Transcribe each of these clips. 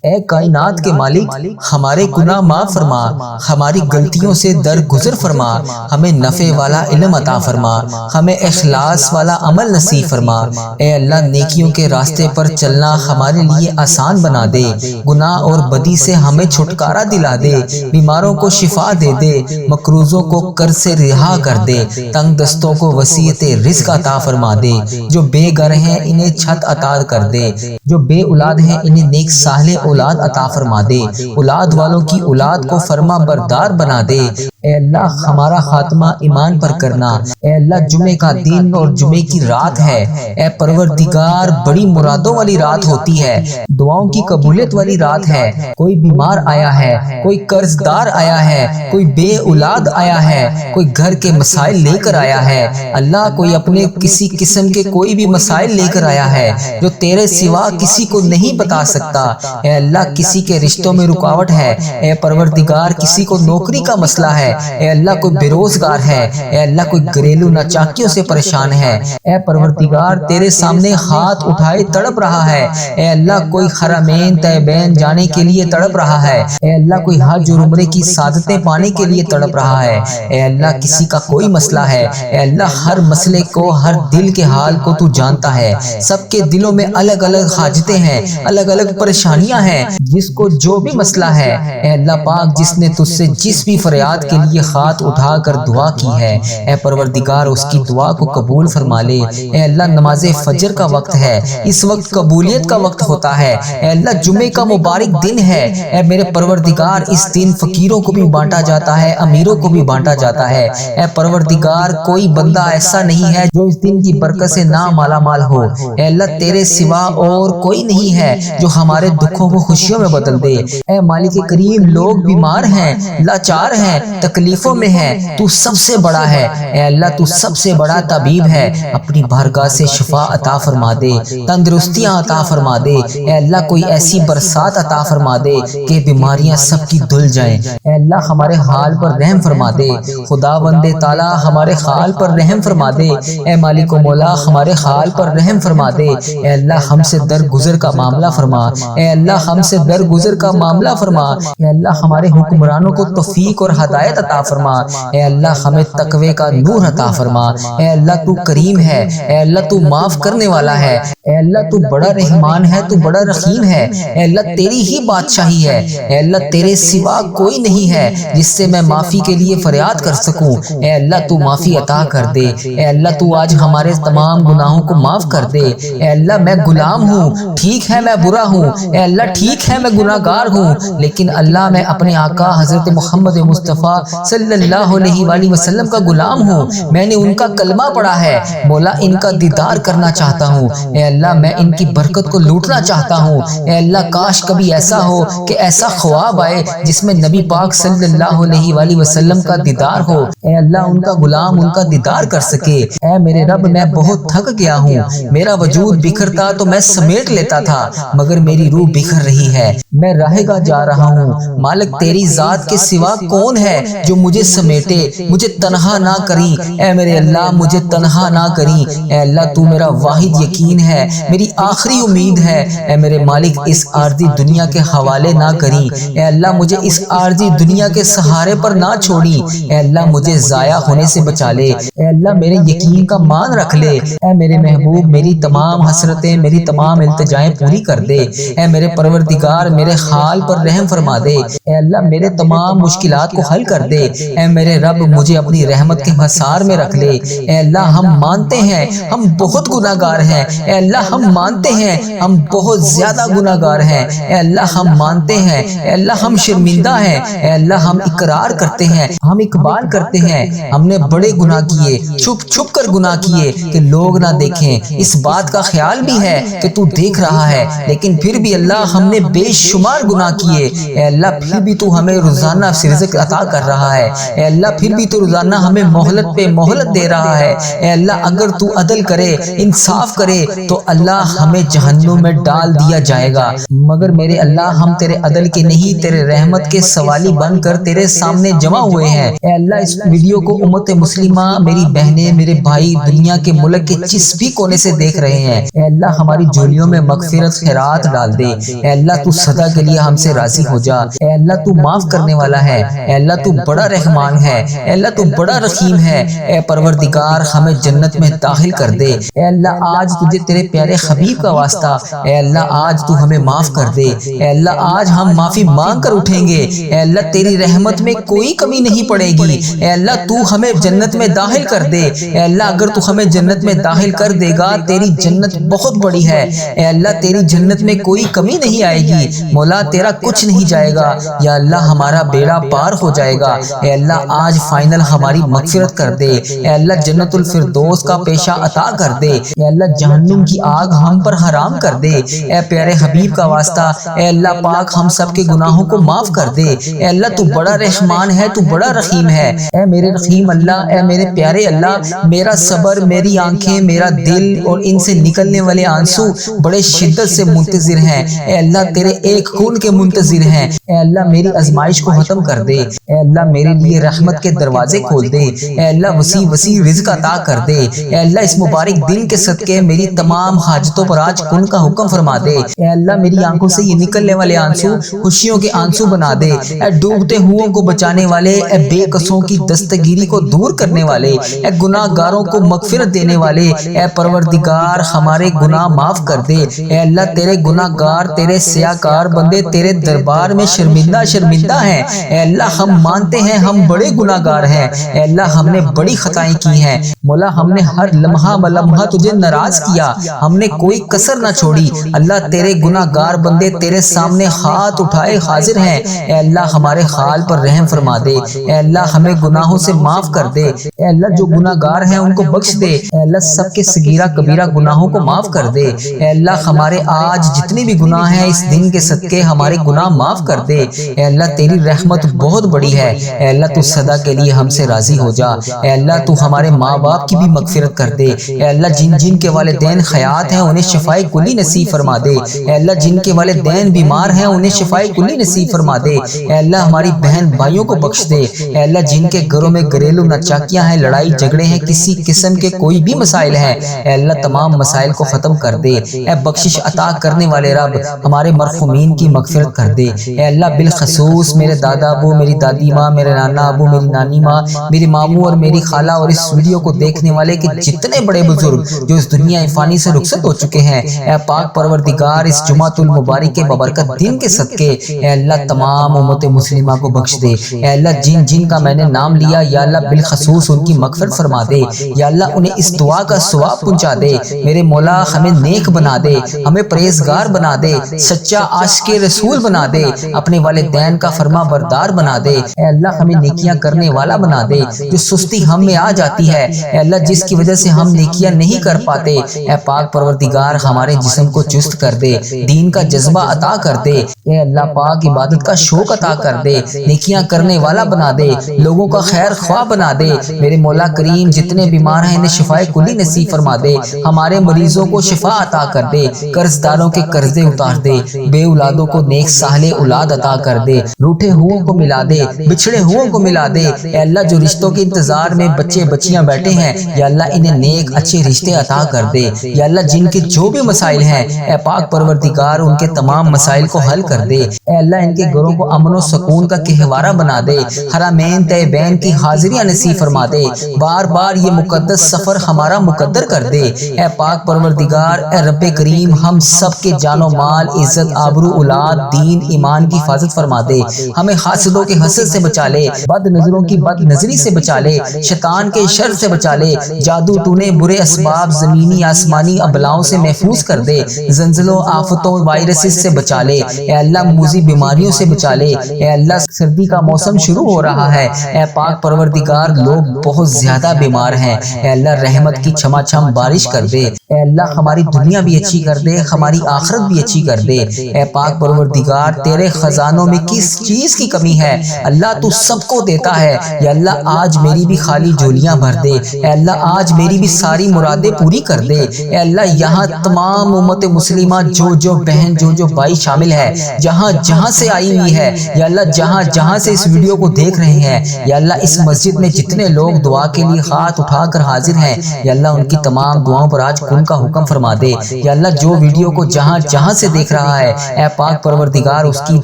اے کائنات کے مالک، ہمارے گناہ معاف فرما، ہماری غلطیوں سے درگزر فرما، ہمیں نفع والا علم عطا فرما، ہمیں اخلاص والا عمل نصیب فرما۔ اے اللہ، نیکیوں کے راستے پر چلنا ہمارے لیے آسان بنا دے، گناہ اور بدی سے ہمیں چھٹکارا دلا دے، بیماروں کو شفا دے دے، مقروضوں کو قرض سے رہا کر دے، تنگ دستوں کو وسعت رزق عطا فرما دے، جو بے گھر ہیں انہیں چھت عطا کر دے، جو بے اولاد ہیں انہیں نیک صالح اولاد عطا فرما دے، اولاد والوں کی اولاد کو فرما بردار بنا دے۔ اے اللہ، ہمارا خاتمہ ایمان پر کرنا۔ اے اللہ، جمعے کا دن اور جمعے کی رات ہے، اے پروردگار بڑی مرادوں والی رات ہوتی ہے، دعاؤں کی قبولیت والی رات ہے۔ کوئی بیمار آیا ہے، کوئی قرض دار آیا ہے، کوئی بے اولاد آیا ہے، کوئی گھر کے مسائل لے کر آیا ہے، اللہ کوئی اپنے کسی قسم کے کوئی بھی مسائل لے کر آیا ہے جو تیرے سوا کسی کو نہیں بتا سکتا۔ اے اللہ، کسی کے رشتوں میں رکاوٹ ہے، اے پروردگار کسی کو نوکری کا مسئلہ ہے، اے اللہ کوئی بے روزگار ہے، اے اللہ کوئی گھریلو ناچاکیوں سے پریشان ہے، اے پروردگار تیرے سامنے ہاتھ اٹھائے تڑپ رہا ہے، اے اللہ کوئی حرمین طیبین جانے کے لیے تڑپ رہا ہے، اے اللہ کوئی حج اور عمرے کی سعادتیں پانے کے لیے تڑپ رہا ہے، اے اللہ کسی کا کوئی مسئلہ ہے، اے اللہ ہر مسئلے کو، ہر دل کے حال کو تو جانتا ہے، سب کے دلوں میں الگ الگ حاجتیں ہیں، الگ الگ پریشانیاں ہیں، جس کو جو بھی مسئلہ ہے، اے اللہ پاک جس نے تجھ سے جس بھی فریاد کے لیے ہاتھ اٹھا کر دعا کی ہے، اے پروردگار اس کی دعا کو قبول فرما لے۔ اے اللہ نماز فجر کا وقت ہے، اس وقت قبولیت کا وقت ہوتا ہے، اے اللہ جمعے کا مبارک دن ہے، اے میرے پروردگار اس دن فقیروں کو بھی بانٹا جاتا ہے، امیروں کو بھی بانٹا جاتا ہے، اے پروردگار کوئی بندہ ایسا نہیں ہے جو اس دن کی برکت سے نہ مالا مال ہو، اے اللہ تیرے سوا اور کوئی نہیں ہے جو ہمارے دکھوں کو خوشیوں میں بدل دے۔ اے مالک کریم، لوگ بیمار ہیں، لاچار ہیں، تکلیفوں میں ہیں، تو سب سے بڑا ہے، اے اللہ تو سب سے بڑا طبیب ہے، اپنی بارگاہ سے شفا عطا فرما دے، تندرستیاں عطا فرما دے، اے اللہ کوئی ایسی برسات عطا فرما دے کہ بیماریاں سب کی دھل جائیں، اے اللہ ہمارے حال پر رحم فرما دے، خداوند تعالی ہمارے حال پر رحم فرما دے، اے مالک و مولا ہمارے حال پر رحم فرما دے، اے اللہ ہم سے درگزر کا معاملہ فرما، اے اللہ ہم سے درگزر کا معاملہ فرما، اے اللہ ہمارے حکمرانوں کو توفیق اور ہدایت عطا فرما، اے اللہ ہمیں تقوی کا نور عطا فرما، اے اللہ تو کریم ہے، اے اللہ تو معاف کرنے والا ہے، اے اللہ تو بڑا رحمان ہے، تو بڑا رحیم ہے، اے اللہ تیری ہی بادشاہی ہے، اے اللہ تیرے سوا کوئی نہیں ہے جس سے میں معافی کے لیے فریاد کر سکوں، اے اللہ تو معافی عطا کر دے، اے اللہ تو آج ہمارے تمام گناہوں کو معاف کر دے، اے اللہ میں غلام ہوں، ٹھیک ہے میں برا ہوں، اے اللہ ٹھیک ہے میں گناہ گار ہوں، لیکن اللہ میں اپنے آقا حضرت محمد مصطفیٰ صلی اللہ علیہ وآلہ وسلم کا غلام ہوں، میں نے ان کا کلمہ پڑھا ہے، مولا ان کا دیدار کرنا چاہتا ہوں، اے اللہ میں ان کی برکت کو لوٹنا چاہتا ہوں، اے اللہ کاش کبھی ایسا ہو کہ ایسا خواب آئے جس میں نبی پاک صلی اللہ علیہ وآلہ وسلم کا دیدار ہو، اے اللہ ان کا غلام ان کا دیدار کر سکے۔ اے میرے رب میں بہت تھک گیا ہوں، میرا وجود بکھرتا تو میں سمیٹ لیتا تھا، مگر میری روح بکھر رہی ہے، میں راہ گاہ جا رہا ہوں، مالک تیری ذات کے سوا کون ہے جو مجھے سمیٹے، مجھے تنہا نہ کری، اے میرے اللہ مجھے تنہا نہ کری، اے اللہ تو میرا واحد یقین ہے، میری آخری امید ہے، اے میرے مالک اس عارضی دنیا کے حوالے نہ کری، اے اللہ مجھے اس عارضی دنیا کے سہارے پر نہ چھوڑی، اے اللہ مجھے ضائع ہونے سے بچا لے، اے اللہ میرے یقین کا مان رکھ لے، اے میرے محبوب میری تمام حسرتیں میری تمام التجائیں پوری کر دے، اے میرے پروردگار میرے حال پر رحم فرما دے، اے اللہ میرے تمام مشکلات کو حل کر دے، اے میرے رب مجھے اپنی رحمت کے حصار میں رکھ لے، اے اللہ ہم مانتے ہیں ہم بہت گناہ گار ہیں، اے اللہ ہم مانتے ہیں ہم بہت زیادہ گناہ گار ہیں، اے اللہ ہم مانتے ہیں، اے اللہ ہم شرمندہ ہیں، اے اللہ ہم اقرار کرتے ہیں، ہم اقبال کرتے ہیں، ہم نے بڑے گناہ کیے، چھپ چھپ کر گناہ کیے کہ لوگ نہ دیکھیں، اس بات کا خیال بھی ہے کہ تو دیکھ رہا ہے، لیکن پھر بھی اللہ ہم نے بے شمار گناہ کیے، اے اللہ پھر بھی تو ہمیں روزانہ رزق عطا کر رہا ہے، اے اللہ پھر بھی تو روزانہ ہمیں مہلت پہ مہلت دے رہا ہے، اے اللہ اگر تو عدل کرے انصاف کرے تو تو اللہ ہمیں جہنم میں ڈال دیا جائے گا، مگر میرے اللہ ہم تیرے عدل کے نہیں تیرے رحمت کے سوالی بن کر تیرے سامنے جمع ہوئے ہیں۔ اے اللہ اس ویڈیو کو امت مسلمہ، میری بہنیں، میرے بھائی دنیا کے ملک کے جس بھی کونے سے دیکھ رہے ہیں، اے اللہ ہماری جھولیوں میں مغفرت خیرات ڈال دے۔ اے اللہ تو سدا کے لیے ہم سے راضی ہو جا۔ اے اللہ تو معاف کرنے والا ہے، اے اللہ تو بڑا رحمان ہے، اے اللہ تو بڑا رحیم ہے۔ اے پروردگار ہمیں جنت میں داخل کر دے۔ اے اللہ آج تجھے تیرے پیارے حبیب کا واسطہ، اے اللہ آج تو ہمیں معاف کر دے۔ اے اللہ آج ہم معافی مانگ کر اٹھیں گے۔ اے اللہ تیری رحمت میں کوئی کمی نہیں پڑے گی۔ اے اللہ تو ہمیں جنت میں داخل کر دے۔ اے اللہ اگر تو ہمیں جنت میں داخل کر دے گا، تیری جنت بہت بڑی ہے۔ اے اللہ تیری جنت میں کوئی کمی نہیں آئے گی، مولا تیرا کچھ نہیں جائے گا۔ یا اللہ ہمارا بیڑا پار ہو جائے گا۔ اے اللہ آج فائنل ہماری مغفرت کر دے۔ اے اللہ جنت الفردوس کا پیشہ عطا کر دے۔ اے اللہ جہنم کی آگ ہم پر حرام کر دے۔ اے پیارے حبیب کا واسطہ، اے اللہ پاک ہم سب کے گناہوں کو معاف کر دے۔ اے اللہ تو بڑا رحمان ہے، تو بڑا رحیم ہے۔ اے میرے رحیم اللہ، اے میرے پیارے اللہ، میرا صبر، میری آنکھیں، میرا دل اور ان سے نکلنے والے آنسو بڑے شدت سے منتظر ہیں۔ اے اللہ تیرے ایک خون کے منتظر ہیں۔ اے اللہ میری آزمائش کو ختم کر دے۔ اے اللہ میرے لیے رحمت کے دروازے کھول دے۔ اے اللہ وسیع وسیع رزق عطا کر دے۔ اے اللہ اس مبارک دن کے صدقے میری تمام حاجتوں پر آج کن کا حکم فرما دے۔ اے اللہ میری آنکھوں سے یہ نکلنے والے آنسو خوشیوں کے آنسو بنا دے۔ اے ڈوبتے ہوئوں کو بچانے والے، اے بے قصوں کی دستگیری کو دور کرنے والے، اے گناہ گاروں کو مغفرت دینے والے، اے پروردگار ہمارے گناہ معاف کر دے۔ اے اللہ تیرے گناہ گار، تیرے سیاکار بندے تیرے دربار میں شرمندہ شرمندہ ہیں۔ اے اللہ ہم مانتے ہیں ہم بڑے گناہ گار ہیں۔ اے اللہ ہم نے بڑی خطائیں کی ہیں، مولا ہم نے ہر لمحہ بلمحہ تجھے ناراض کیا، ہم نے کوئی کسر نہ چھوڑی۔ اللہ تیرے گناہ گار بندے تیرے سامنے ہاتھ اٹھائے حاضر ہیں۔ اے اللہ ہمارے حال پر رحم فرما دے۔ اے اللہ ہمیں گناہوں سے معاف کر دے۔ اے اللہ جو گناہ گار ہیں ان کو بخش دے۔ اے اللہ سب کے صغیرہ کبیرہ گناہوں کو معاف کر دے۔ اے اللہ ہمارے آج جتنے بھی گناہ ہیں اس دن کے صدقے ہمارے گناہ معاف کر دے۔ اے اللہ تیری رحمت بہت بڑی ہے۔ اے اللہ تو سدا کے لیے ہم سے راضی ہو جا۔ اے اللہ تو ہمارے ماں باپ کی بھی مغفرت کر دے۔ اے اللہ جن جن کے والدین حیات ہیں انہیں شفائے کلی نصیب فرما دے۔ اے اللہ جن کے والدین بیمار ہیں انہیں شفائے کلی نصیب فرما دے۔ اے اللہ ہماری بہن بھائیوں کو بخش دے۔ اے اللہ جن کے گھروں میں گھریلو ناچاکیاں ہیں، لڑائی جھگڑے ہیں، کسی قسم کے کوئی بھی مسائل ہیں، اے اللہ تمام مسائل کو ختم کر دے۔ اے بخشش عطا کرنے والے رب ہمارے مرحومین کی مغفرت کر دے۔ اے اللہ بالخصوص میرے دادا ابو، میری دادی ماں، میرے نانا ابو، میری نانی ماں، میری ماموں اور میری خالہ اور اس ویڈیو کو دیکھنے والے کے جتنے بڑے بزرگ جو اس دنیا فانی سے رخصت ہو چکے ہیں، اے پاک پروردگار اس جمعۃ المبارک کے ببرکت دن کے صدقے اے اللہ تمام امت مسلمہ کو بخش دے۔ اے اللہ جن جن کا میں نے نام لیا یا اللہ بالخصوص ان کی مغفرت فرما دے۔ یا اللہ انہیں اس دعا کا ثواب پہنچا دے۔ میرے مولا ہمیں نیک بنا دے، ہمیں پرہیزگار بنا دے، سچا عاشق رسول بنا دے، اپنے والدین کا فرما بردار بنا دے۔ اے اللہ ہمیں نیکیاں کرنے والا بنا دے۔ جو سستی ہم میں آ جاتی ہے اے اللہ جس کی وجہ سے ہم نیکیاں نہیں کر پاتے، اے پاک پروردگار ہمارے جسم کو چست کر دے، دین کا جذبہ عطا کر دے۔ اے اللہ پاک عبادت کا شوق عطا کر دے، نیکیاں کرنے والا بنا دے، لوگوں کا خیر خواہ بنا دے۔ میرے مولا کریم جتنے بیمار ہیں انہیں شفائے کلی نصیب فرما دے، ہمارے مریضوں کو شفا عطا کر دے، قرض داروں کے قرضے اتار دے، بے اولادوں کو نیک صالح اولاد عطا کر دے، روٹھے ہوئوں کو ملا دے، بچھڑے ہوئوں کو ملا دے۔ اے اللہ جو رشتوں کے انتظار میں بچے بچیاں بیٹھے ہیں یا اللہ انہیں نیک اچھے رشتے عطا کر دے۔ یا اللہ جن کے جو بھی مسائل ہیں اے پاک پروردگار ان کے تمام مسائل کو حل کر دے۔ اے اللہ ان کے گھروں کو امن و سکون کا گہوارہ بنا دے، حرمین طیبین کی حاضریاں نصیب فرما دے، بار بار یہ مقدس سفر ہمارا مقدر کر دے۔ اے پاک پروردگار اے رب کریم ہم سب کے جان و مال، عزت، آبرو، اولاد، دین، ایمان کی حفاظت فرما دے، ہمیں حاسدوں کے حسد سے بچا لے، بد نظروں کی بد نظری سے بچا لے، شیطان کے شر سے بچا لے، جادو ٹونے برے اسباب زمینی آسمانی ابلاؤں سے محفوظ کر دے، زلزلوں آفتوں وائرسز سے بچا لے، اے اللہ موذی بیماریوں سے بچا لے۔ اے اللہ سردی کا موسم شروع ہو رہا ہے، اے پاک پروردگار لوگ بہت زیادہ بیمار ہیں، اے اللہ رحمت کی چھما چھم بارش کر دے۔ اے اللہ ہماری دنیا بھی اچھی کر دے، ہماری آخرت بھی اچھی کر دے۔ اے پاک پروردگار تیرے خزانوں میں کس چیز کی کمی ہے؟ اللہ تو سب کو دیتا ہے۔ یا اللہ آج میری بھی خالی جھولیاں بھر دے، اے اللہ آج میری بھی ساری مرادیں پوری کر دے۔ اے اللہ یہاں تمام امت مسلمہ جو بہن جو بھائی شامل ہے، جہاں سے آئی ہوئی ہے یا اللہ، جہاں سے اس ویڈیو کو دیکھ رہے ہیں یا اللہ، اس مسجد میں جتنے لوگ دعا کے لیے ہاتھ اٹھا کر حاضر ہیں یا اللہ، ان کی تمام دعاؤں پر آج کن کا حکم فرما دے یا اللہ۔ جو ویڈیو کو جہاں سے دیکھ رہا ہے اے پاک پروردگار، اس کی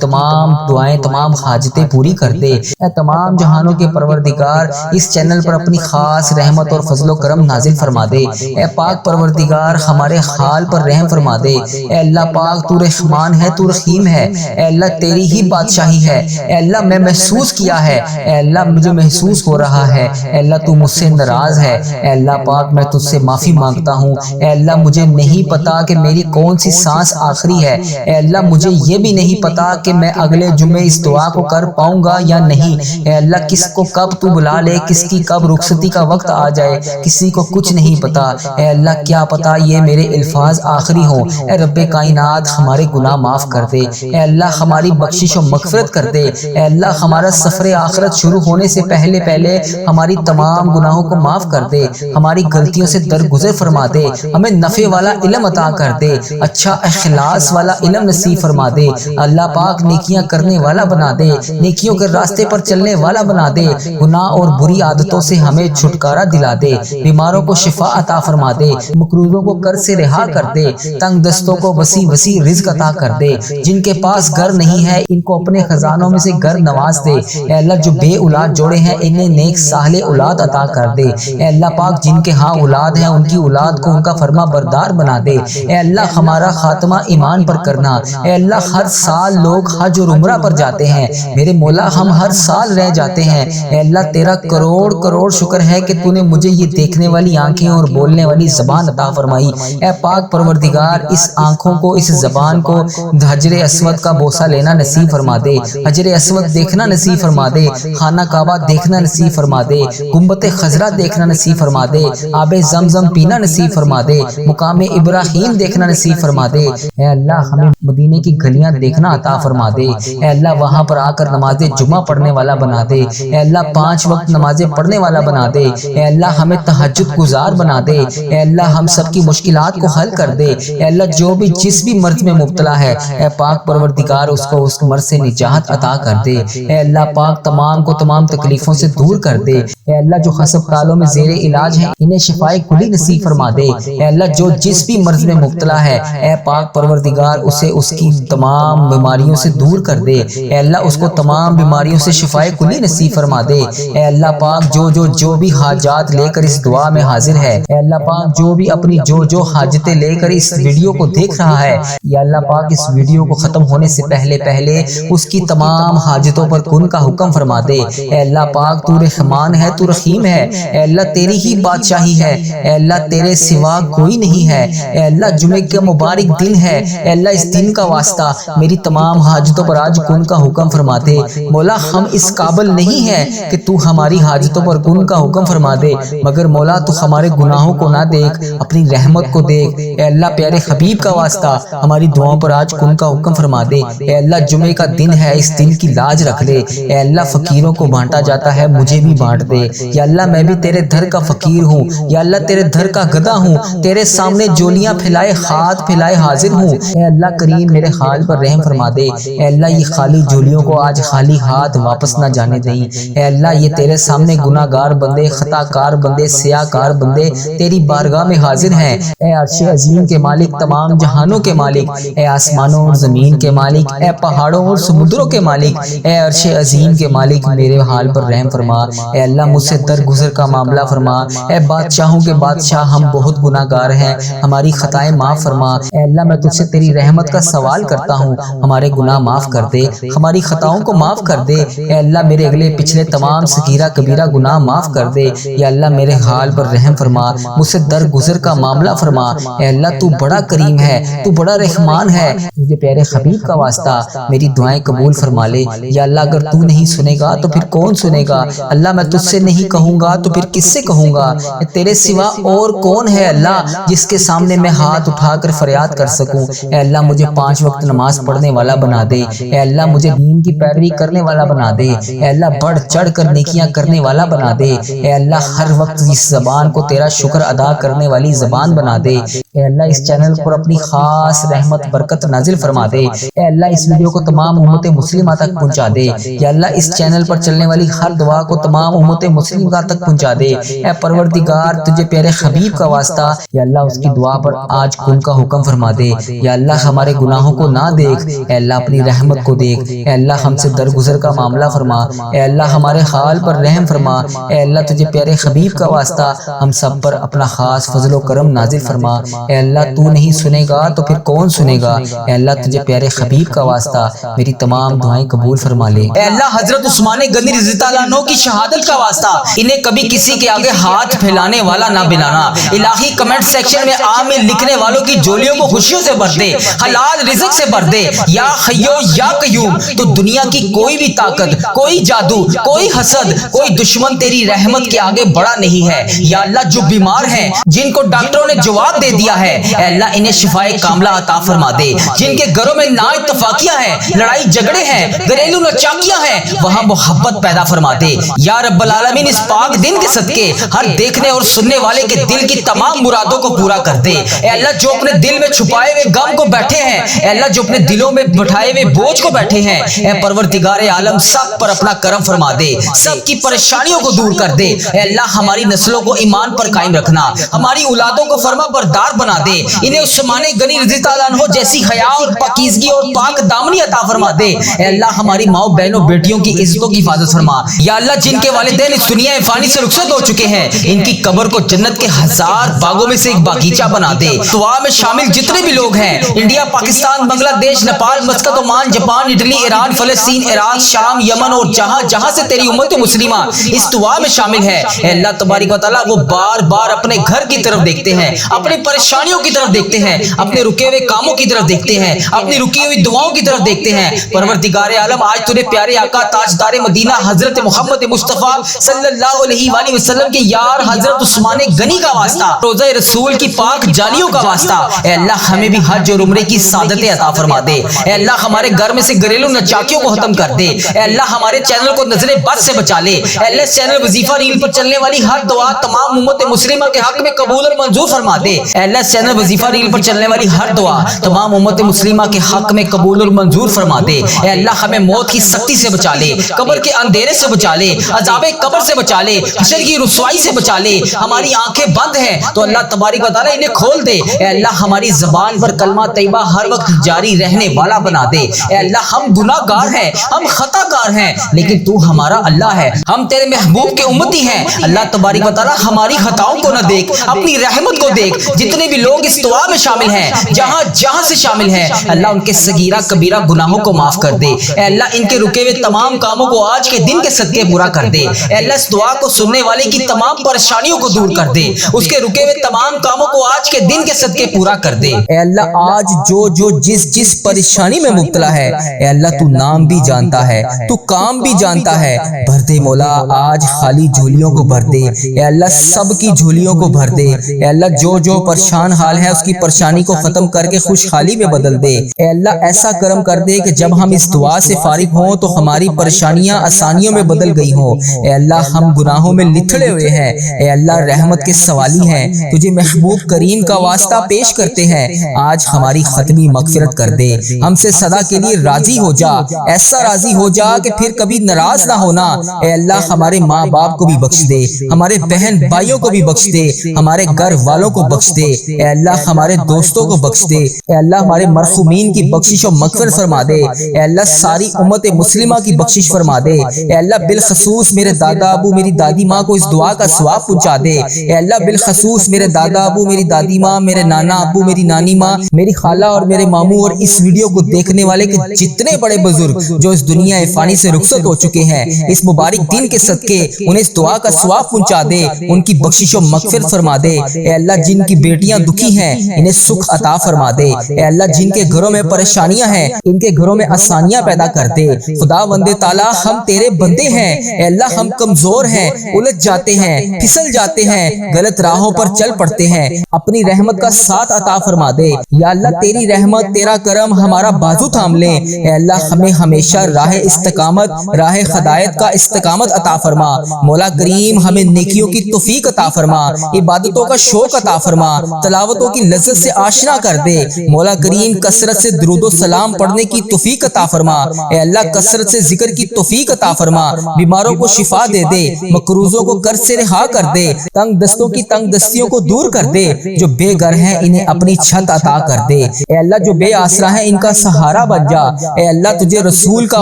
تمام دعائیں، تمام حاجتیں پوری کر دے۔ اے تمام جہانوں کے پروردگار، اس چینل پر اپنی خاص رحمت اور فضل و کرم نازل فرما دے۔ اے پاک پروردگار، ہمارے حال پر رحم فرما دے۔ اے اللہ پاک، تو رحمان ہے، تو رحیم ہے۔ اے اللہ تیری ہی بادشاہی ہے۔ اے اللہ میں محسوس کیا ہے، اے اللہ مجھے محسوس ہو رہا ہے، اے اللہ تو مجھ سے ناراض ہے۔ اے اللہ پاک، میں تجھ سے معافی مانگتا ہوں۔ اے اللہ مجھے نہیں پتا کہ میری کون سی سانس آخری ہے۔ اے اللہ مجھے یہ بھی نہیں پتا کہ میں اگلے جمعے اس دعا کو کر پاؤں گا یا نہیں۔ اے اللہ کس کو کب تو بلا لے، کس کی کب رخصتی کا وقت آ جائے، کسی کو کچھ نہیں پتا۔ اے اللہ کیا پتا یہ میرے الفاظ آخری ہوں۔ اے رب کائنات، ہمارے گناہ معاف کر دے۔ اے اللہ ہماری بخشش و مغفرت کر دے۔ اے اللہ ہمارا سفر آخرت شروع ہونے سے پہلے ہماری تمام گناہوں کو معاف کر دے، ہماری غلطیوں سے درگزر فرما دے، ہمیں نفع والا علم عطا کر دے، اچھا اخلاص والا علم نصیب فرما دے۔ اللہ پاک نیکیاں کرنے والا بنا دے، نیکیوں کے راستے پر چلنے والا بنا دے، گناہ اور بری عادتوں سے ہمیں چھٹکارا دلا دے، بیماروں کو شفا عطا فرما دے، مقروضوں کو قرض سے رہا کر دے، تنگ دستوں کو وسیع رزق عطا کر دے، جن کے پاس گھر نہیں ہے ان کو اپنے خزانوں میں سے گھر نواز دے۔ اے اللہ جو بے اولاد جوڑے ہیں انہیں نیک صالح اولاد عطا کر دے۔ اے اللہ پاک جن کے ہاں اولاد ہیں ان کی اولاد کو ان کا فرما بردار بنا دے۔ اے اللہ ہمارا خاتمہ ایمان پر کرنا۔ اے اللہ ہر سال لوگ حج اور عمرہ پر جاتے ہیں، میرے مولا ہم ہر سال رہ جاتے ہیں۔ اے اللہ تیرا کروڑ شکر ہے کہ تو نے مجھے یہ دیکھنے والی آنکھیں اور بولنے والی زبان عطا فرمائی۔ اے پاک پروردگار، اس آنکھوں کو، اس زبان کو حجر اسود کا بوسہ لینا نصیب فرما دے، حجر اسود دیکھنا نصیب فرما دے، خانہ کعبہ دیکھنا نصیب فرما دے، گنبد خضرا دیکھنا نصیب فرما دے، آب زمزم پینا نصیب فرما دے، مقام ابراہیم دیکھنا نصیب فرما دے۔ اے اللہ ہمیں مدینے کی گلیاں دیکھنا عطا فرما دے۔ اے اللہ وہاں پر آ کر نماز جمعہ پڑھنے والا بنا دے۔ اے اللہ 5 وقت نمازیں پڑھنے والا بنا دے۔ اے اللہ ہمیں تہجد گزار بنا دے۔ اے اللہ ہم سب کی مشکلات کو حل کر دے۔ اے اللہ جو بھی جس بھی مرض میں مبتلا ہے اے پاک پروردگار اس کو اس مرض سے نجات عطا کر دے۔ اے اللہ پاک تمام کو تمام تکلیفوں سے دور کر دے۔ اے اللہ جو ہسپتالوں میں زیر علاج ہیں انہیں شفائے کلی نصیب فرما دے۔ اے اللہ جو جس بھی مرض میں مبتلا ہے اے پاک پروردگار اسے اس کی تمام بیماریوں سے دور کر دے۔ اے اللہ اس کو تمام بیماریوں سے شفائے کلی نصیب فرما دے۔ اے اللہ پاک جو بھی حاجات لے کر اس دعا میں حاضر ہے، اے اللہ پاک جو بھی اپنی جو حاجتیں لے کر اس ویڈیو کو دیکھ رہا ہے، یا اللہ پاک اس ویڈیو کو ختم ہونے سے پہلے اس کی تمام حاجتوں پر کن کا حکم فرما دے۔ اے اللہ پاک تو رحمان ہے، تو رحیم ہے، اے اللہ تیری ہی بادشاہی ہے، اے اللہ تیرے سوا کوئی نہیں ہے۔ اے اللہ جمعے کا مبارک دن ہے، اے اللہ اس دن کا واسطہ میری تمام حاجتوں پر آج کن کا حکم فرما دے۔ مولا ہم اس قابل نہیں ہے کہ تو ہماری حاجتوں پر کن کا حکم فرما دے، مگر مولا تو ہمارے گناہوں کو نہ دیکھ، اپنی رحمت کو دیکھ۔ اے اللہ پیارے حبیب کا واسطہ ہماری دعاؤں پر آج کن کا حکم فرما دے۔ اے اللہ جمعے کا دن ہے، اس دن کی لاج رکھ لے۔ اے اللہ فقیروں کو بانٹا جاتا ہے، مجھے بھی بانٹ دے۔ یا اللہ میں بھی تیرے دھر کا فقیر ہوں، یا اللہ تیرے دھر کا گدھا ہوں، تیرے سامنے جولیاں پھیلائے ہاتھ پھیلائے حاضر ہوں۔ اے اللہ کریم میرے حال پر رحم فرما دے۔ اے اللہ یہ خالی جولیوں کو آج خالی ہاتھ واپس نہ جانے دیں۔ اے اللہ یہ تیرے سامنے گناہ گار بندے، خطا کار بندے، سیاہ کار بندے تیری بارگاہ میں حاضر ہیں۔ اے عرش عظیم کے مالک، تمام جہانوں کے مالک، اے آسمانوں اور زمین کے مالک، اے پہاڑوں اور سمندروں کے مالک، اے عرش عظیم کے مالک میرے حال پر رحم فرما۔ اے اللہ مجھ سے درگزر کا معاملہ فرما۔ اے بادشاہوں کے بادشاہ ہم بہت گناہ گار ہیں، ہماری خطائیں معاف فرما۔ اے اللہ میں تجھ سے تیری رحمت کا سوال کرتا ہوں، ہمارے گناہ معاف کر دے، ہماری خطاؤں کو معاف کر دے۔ اے اللہ میرے اگلے پچھلے تمام صغیرہ کبیرہ گناہ معاف کر دے۔ یا اللہ میرے حال پر رحم فرما، مجھ سے درگزر کا معاملہ فرما۔ اے اللہ تو بڑا کریم ہے، تو بڑا رحمان ہے، مجھے پیارے حبیب کا واسطہ میری دعائیں قبول فرما لے۔ یا اللہ اگر تو نہیں سنے گا تو پھر کون سنے گا؟ اللہ میں تجھ سے نہیں کہوں گا تو پھر کس سے کہوں گا؟ تیرے سوا اور کون ہے اللہ جس کے سامنے میں ہاتھ اٹھا کر فریاد کر سکوں؟ اے اللہ مجھے 5 وقت نماز پڑھنے والا بنا دے۔ اے اللہ مجھے دین کی پیروی کرنے والا بنا دے۔ اے اللہ بڑھ چڑھ کر نیکیاں کرنے والا بنا دے۔ اے اللہ ہر وقت اس زبان کو تیرا شکر ادا کرنے والی زبان بنا دے۔ اے اللہ اس چینل پر اپنی خاص رحمت برکت نازل فرما دے۔ اے اللہ اس ویڈیو کو تمام امت مسلمہ تک پہنچا دے۔ یا اللہ اس چینل پر چلنے والی ہر دعا کو تمام امت مسلمہ تک پہنچا دے۔ اے پروردگار تجھے پیارے حبیب کا واسطہ یا اللہ اس کی دعا پر آج کن کا حکم فرما دے۔ یا اللہ ہمارے گناہوں کو نہ دیکھ، اے اللہ اپنی رحمت کو دیکھ۔ اے اللہ ہم سے درگزر کا معاملہ فرما۔ اے اللہ ہمارے حال پر رحم فرما۔ اے اللہ تجھے پیارے حبیب کا واسطہ ہم سب پر اپنا خاص فضل و کرم نازل فرما۔ اے اللہ تو نہیں سنے گا تو پھر کون سنے گا؟ اے اللہ تجھے پیارے حبیب کا واسطہ میری تمام دعائیں قبول فرما لے۔ اے اللہ حضرت عثمان غنی رضی اللہ عنہ کی شہادت کا واسطہ انہیں کبھی کسی کے آگے ہاتھ پھیلانے والا نہ بنانا۔ الہی کمنٹ سیکشن میں آمین لکھنے والوں کی جولیوں کو خوشیوں سے بھر دے، حلال رزق سے بھر دے۔ یا حیو یا قیوم، تو دنیا کی کوئی بھی طاقت، کوئی جادو، کوئی حسد، کوئی دشمن تیری رحمت کے آگے بڑا نہیں ہے۔ یا اللہ جو بیمار ہیں، جن کو ڈاکٹروں نے جواب دے دیا ہے، اے اللہ انہیں شفائے کاملہ عطا فرما دے۔ جن کے گھروں میں نا اتفاقیاں ہیں، لڑائی جھگڑے ہیں، گھریلو نچاکیاں ہیں، وہاں محبت پیدا فرما دے۔ یا رب العالمین اس پاک دن کے صدقے ہر دیکھنے اور سننے والے کے دل کی تمام مرادوں کو پورا کر دے۔ اے اللہ جو اپنے دل میں چھپائے ہوئے غم کو بیٹھے ہیں، اے اللہ جو اپنے دلوں میں بٹھائے ہوئے بوجھ کو بیٹھے ہیں، اے پروردگار عالم سب پر اپنا کرم فرما دے، سب کی پریشانیوں کو دور کر دے۔ اے اللہ ہماری نسلوں کو ایمان پر قائم رکھنا، ہماری اولادوں کو فرما بردار بنا دے، انہیں عثمان غنی رضی اللہ عنہ جیسی حیا اور پاکیزگی اور پاک دامنی عطا فرما دے۔ اے اللہ ہماری ماؤں بہنوں بیٹیوں کی عزتوں کی حفاظت فرما۔ یا اللہ جن کے والدین اس دنیا فانی سے رخصت ہو چکے ہیں، ان کی قبر کو جنت کے ہزار باغوں میں سے ایک باغیچہ بنا دے۔ دعا میں شامل جتنے بھی لوگ ہیں، انڈیا، پاکستان، بنگلہ دیش، Nepal, Muscat, Oman, Japan, Italy, Iran, فلسطین، عراق، شام، یمن اور جہاں جہاں سے تیری امت مسلمہ اس دعا میں شامل ہے، اے اللہ تبارک و تعالیٰ وہ بار بار اپنے گھر کی طرف دیکھتے ہیں، اپنی پریشانیوں کی طرف دیکھتے ہیں، اپنے رکے ہوئے کاموں کی طرف دیکھتے ہیں، اپنی رکی ہوئی دعاؤں کی طرف دیکھتے ہیں۔ پروردگار عالم آج تو نے پیارے آقا تاجدار مدینہ حضرت محمد مصطفیٰ صلی اللہ علیہ وآلہ وسلم کے یار حضرت عثمان غنی کا واسطہ، روضہ رسول کی پاک جالیوں کا واسطہ، اے اللہ ہمیں بھی حج اور عمرے کی سعادت عطا فرما دے۔ اے اللہ ہمارے گھر میں سے گھریلو نچاکیوں کو ختم کر دے۔ اے اللہ ہمارے چینل کو نظر بد سے بچا لے۔ اے اللہ چینل وظیفہ ریل پر چلنے والی ہر دعا تمام امت مسلمہ کے حق میں قبول اور منظور فرما دے۔ اے اللہ چینل وظیفہ ریل پر چلنے والی ہر دعا تمام امت مسلمہ کے حق میں قبول اور منظور فرما دے۔ اے اللہ ہمیں موت کی سختی سے بچا لے، قبر کے اندھیرے سے بچا لے، عذاب قبر سے بچا لے، حشر کی رسوائی سے بچا لے۔ ہماری آنکھیں بند ہیں تو اللہ تبارک و تعالیٰ انہیں کھول دے۔ اے اللہ ہماری زبان پر کلمہ طیبہ ہر وقت جاری رہنے والا بنا دے۔ اے اللہ ہم گناہ گار ہیں، ہم خطا کار ہیں، لیکن تو ہمارا اللہ ہے، ہم تیرے محبوب کے امتی ہیں۔ اللہ تبارک و تعالیٰ ہماری خطاؤں کو نہ دیکھ، اپنی رحمت کو دیکھ۔ جتنے بھی لوگ اس دعا میں شامل ہیں، جہاں جہاں سے شامل ہیں، اللہ ان کے صغیرہ کبیرہ گناہوں کو معاف کر دے۔ اے اللہ ان کے رکے ہوئے تمام کاموں کو آج کے دن کے صدقے پورا کر دے۔ اے اللہ اس دعا کو سننے والے کی تمام پریشانیوں کو دور کر دے، اس کے رکے ہوئے تمام کاموں کو آج کے دن کے صدقے پورا کر دے۔ اے اللہ آج جو جس پریشانی میں مبتلا ہے، اے اللہ تو نام بھی جانتا ہے، تو کام بھی جانتا ہے، بھر دے مولا آج خالی جھولیوں کو بھر دے۔ اے اللہ سب کی جھولیوں کو بھر دے۔ اے اللہ جو پریشان حال ہے اس کی پریشانی کو ختم کر کے خوشحالی میں بدل دے۔ اے اللہ ایسا کرم کر دے کہ جب ہم اس دعا سے فارغ ہوں تو ہماری پریشانیاں آسانیوں میں بدل گئی ہوں۔ اے اللہ ہم گناہوں میں لتھڑے ہوئے ہیں، اے اللہ رحمت کے سوالی ہیں، تجھے محبوب کریم کا واسطہ پیش کرتے ہیں، آج ہماری ختمی مغفرت کر دے، ہم سے سدا کے لیے راضی ہو جا، ایسا راضی ہو جا کہ پھر کبھی ناراض نہ ہونا۔ اے اللہ ہمارے ماں باپ کو بھی بخش دے، ہمارے بہن بھائیوں کو بھی بخش دے، ہمارے گھر والوں کو بخش دے۔ اے اللہ ہمارے دوستوں کو بخش دے۔ اے اللہ ہمارے مرحومین کی بخشش و مغفرت فرما دے۔ اے اللہ ساری امت مسلمہ کی بخشش فرما دے۔ اے اللہ بالخصوص میرے دادا ابو میری دادی ماں کو اس دعا کا ثواب پہنچا دے۔ اے اللہ بالخصوص میرے دادا ابو میری دادی ماں، میرے نانا ابو میری نانی ماں، میری خالہ اور میرے ماموں اور اس ویڈیو کو دیکھنے والے کے جتنے بڑے بزرگ جو اس دنیا فانی سے رخصت ہو چکے ہیں، اس مبارک دن کے صدقے انہیں اس دعا کا ثواب پہنچا دے، ان کی بخشش و مغفرت فرما دے۔ اے اللہ جن کی بیٹیاں دکھی ہیں انہیں سکھ عطا فرما دے۔ اے اللہ جن کے گھروں میں پریشانیاں ہیں ان کے گھروں میں آسانیاں پیدا کر دے۔ خدا بندے تعالیٰ ہم تیرے بندے ہیں، اے اللہ ہم کمزور ہیں، الجھ جاتے ہیں، پھسل جاتے ہیں، غلط راہوں پر چل پڑتے ہیں، اپنی رحمت کا ساتھ عطا فرما دے۔ یا اللہ تیری رحمت تیرا کرم ہمارا بازو تھام لے۔ اے اللہ ہمیں ہمیشہ راہ استقامت، راہ ہدایت کا استقامت عطا فرما۔ مولا کریم ہمیں نیکیوں کی توفیق عطا فرما، عبادتوں کا شوق عطا فرما, تلاوتوں کی لذت سے آشنا کر دے. مولا کریم کثرت سے درود و سلام پڑھنے کی توفیق عطا فرما. اے اللہ کثرت سے ذکر کی توفیق عطا فرما. بیماروں کو شفا دے دے, مقروضوں کو قرض سے رہا کر دے, تنگ دستوں کی تنگ دستیوں کو دور کر دے. جو بے گھر ہیں انہیں اپنی چھت عطا کر دے. اے اللہ جو بے آسرا ہیں ان کا سہارا بن جا. اے اللہ تجھے رسول کا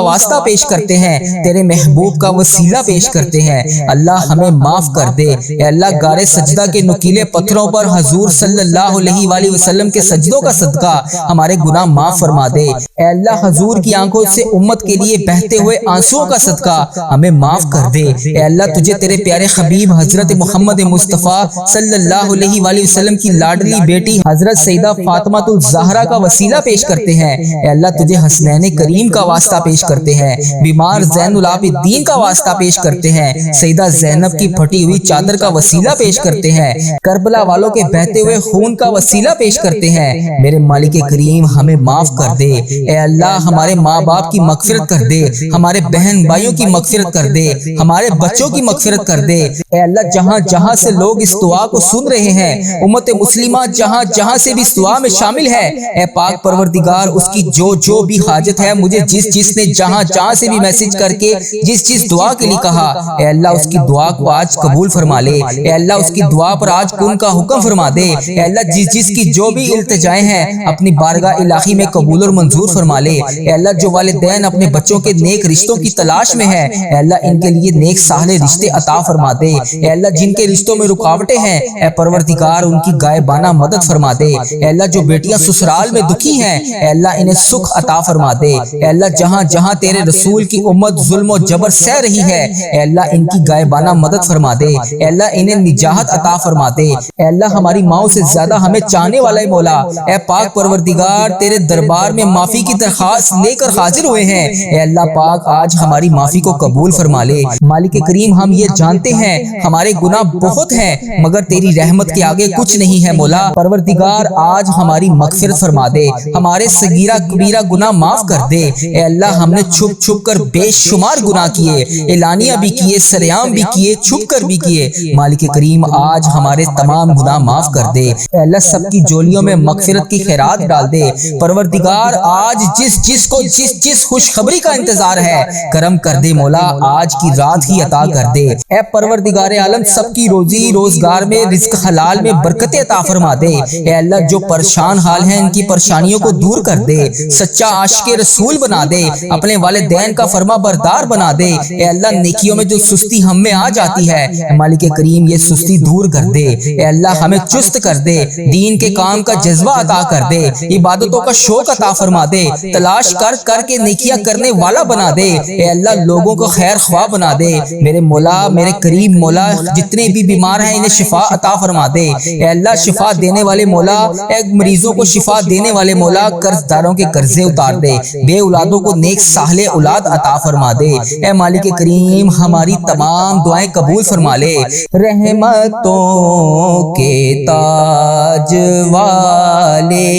واسطہ پیش کرتے ہیں, تیرے محبوب کا وسیلہ پیش کرتے ہیں. اللہ ہمیں معاف کر دے. اے اللہ غار سجدہ کے نکیلے پتھروں پر حضور صلی اللہ علیہ وآلہ وسلم کے سجدوں کا صدقہ ہمارے گناہ معاف فرما دے. اے اللہ حضور کی آنکھوں سے امت کے لیے بہتے ہوئے آنسوؤں کا صدقہ ہمیں معاف کر دے. اے اللہ تجھے تیرے پیارے حبیب حضرت محمد مصطفیٰ صلی اللہ علیہ وآلہ وسلم کی لاڈلی بیٹی حضرت سیدہ فاطمہ الزہرا کا وسیلہ پیش کرتے ہیں. اے اللہ تجھے حسنین کریم کا واسطہ پیش کرتے ہیں. بیمار زین العابدین کا واسطہ پیش کرتے ہیں. سیدہ زینب کی پھٹی ہوئی چادر کا وسیلہ پیش کرتے ہیں. کربلا والوں کے بہتے ہوئے خون کا وسیلہ پیش کرتے ہیں. میرے مالک کریم ہمیں معاف کر دے. اے اللہ ہمارے ماں باپ کی مغفرت کر دے, ہمارے بہن بھائیوں کی مغفرت کر دے, ہمارے بچوں کی مغفرت کر دے. اے اللہ جہاں جہاں سے لوگ اس دعا کو سن رہے ہیں, امت مسلمہ جہاں جہاں سے بھی اس دعا میں شامل ہے, اے پاک پروردگار اس کی جو بھی حاجت ہے, مجھے جس نے جہاں جہاں سے بھی میسج کر کے جس دعا کے لیے کہا, اے اللہ اس کی دعا کو آج قبول فرما لے. اے اللہ اس کی دعا پر آج کن کا حکم فرما دے. اے اللہ جس کی جو بھی التجائیں ہیں اپنی بارگاہ الہی میں قبول اور منظور فرما لے. اے اللہ جو والدین اپنے بچوں کے نیک رشتوں کی تلاش میں ہیں, اے اللہ ان کے لیے نیک صالح رشتے عطا فرما دے. اے اللہ جن کے رشتوں میں رکاوٹیں ہیں, اے پروردگار ان کی غائبانہ مدد فرما دے. اے اللہ جو بیٹیاں سسرال میں دکھی ہیں, اے اللہ انہیں سکھ عطا فرما دے. اے اللہ جہاں جہاں تیرے رسول کی امت ظلم و جبر سہ رہی ہے, اے اللہ ان کی غائبانہ مدد فرما دے. اے اللہ انہیں نجات عطا فرما دے. اے اللہ ہماری ماؤں سے زیادہ ہمیں چاہنے والا مولا, اے پاک پروردگار تیرے دربار میں معافی کی درخواست لے کر حاضر ہوئے ہیں. اے اللہ پاک آج ہماری معافی کو قبول فرما لے. مالک کریم ہم یہ جانتے ہیں ہمارے گناہ بہت ہیں, مگر تیری رحمت کے آگے کچھ نہیں ہے. مولا پروردگار آج ہماری مغفرت فرما دے, ہمارے صغیرہ کبیرہ گناہ معاف کر دے. اے اللہ ہم نے چھپ چھپ کر بے شمار گناہ کیے, اعلانیہ بھی کیے, سریعام بھی کیے, چھپ کر بھی کیے. مالک کریم آج ہمارے تمام گناہ معاف کر دے. اے اللہ سب کی جولیوں میں مغفرت کی خیرات ڈال دے. پروردگار آج جس کو جس خوشخبری کا انتظار ہے کرم کر دے. مولا آج کی رات ہی عطا کر دے. اے پروردگار عالم سب کی روزی روزگار میں رزق حلال میں برکت عطا فرما دے. اے اللہ جو پریشان حال ہیں ان کی پریشانیوں کو دور کر دے, سچا عاشق رسول بنا دے, اپنے والدین کا فرما بردار بنا دے. اے اللہ نیکیوں میں جو سستی ہم میں آ جاتی ہے, مالک کریم یہ سستی دور کر دے. اے اللہ ہمیں چست کر دے, دین کے کام کا جذبہ عطا کر دے, عبادتوں کا شوق عطا فرما دے, تلاش کر کے نیکیاں کرنے والا بنا دے. اے اللہ لوگوں کو خیر خواہ بنا دے. میرے مولا میرے کریم مولا جتنے بھی بیمار ہیں انہیں شفا عطا فرما دے. اے اللہ شفا دینے والے مولا, اے مریضوں کو شفا دینے والے مولا قرض داروں کے قرضے اتار دے, بے اولادوں کو نیک صالح اولاد عطا فرما دے. اے مالک کریم ہماری تمام دعائیں قبول فرما لے. رحمتوں کے تاج والے,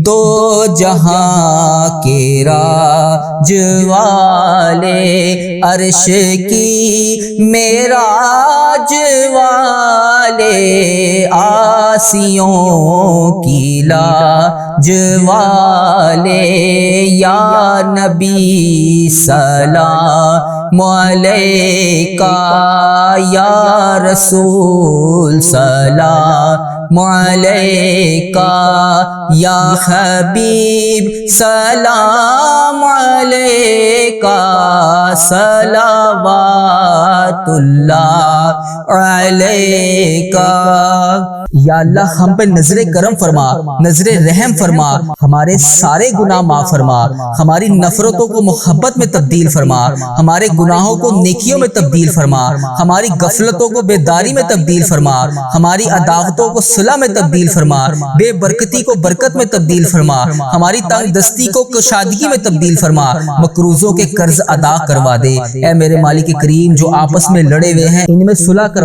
دو جہاں کے راج والے, عرش کی معراج والے, آسیوں کی لاج والے, یا نبی سلام علیکہ, یا رسول سلام علیکہ, یا حبیب سلام علیکہ, صلوات اللہ علیکہ. یا اللہ ہم پہ نظر کرم فرما, نظر رحم فرما, ہمارے سارے گناہ معاف فرما, ہماری نفرتوں کو محبت میں تبدیل فرما, ہمارے گناہوں کو نیکیوں میں تبدیل فرما, ہماری غفلتوں کو بیداری میں تبدیل فرما, ہماری عداوتوں کو صلح میں تبدیل فرما, بے برکتی کو برکت میں تبدیل فرما, ہماری تنگ دستی کو کشادگی میں تبدیل فرما, مقروضوں کے قرض ادا کروا دے. اے میرے مالک کریم جو آپس میں لڑے ہوئے ہیں ان میں صلح کروا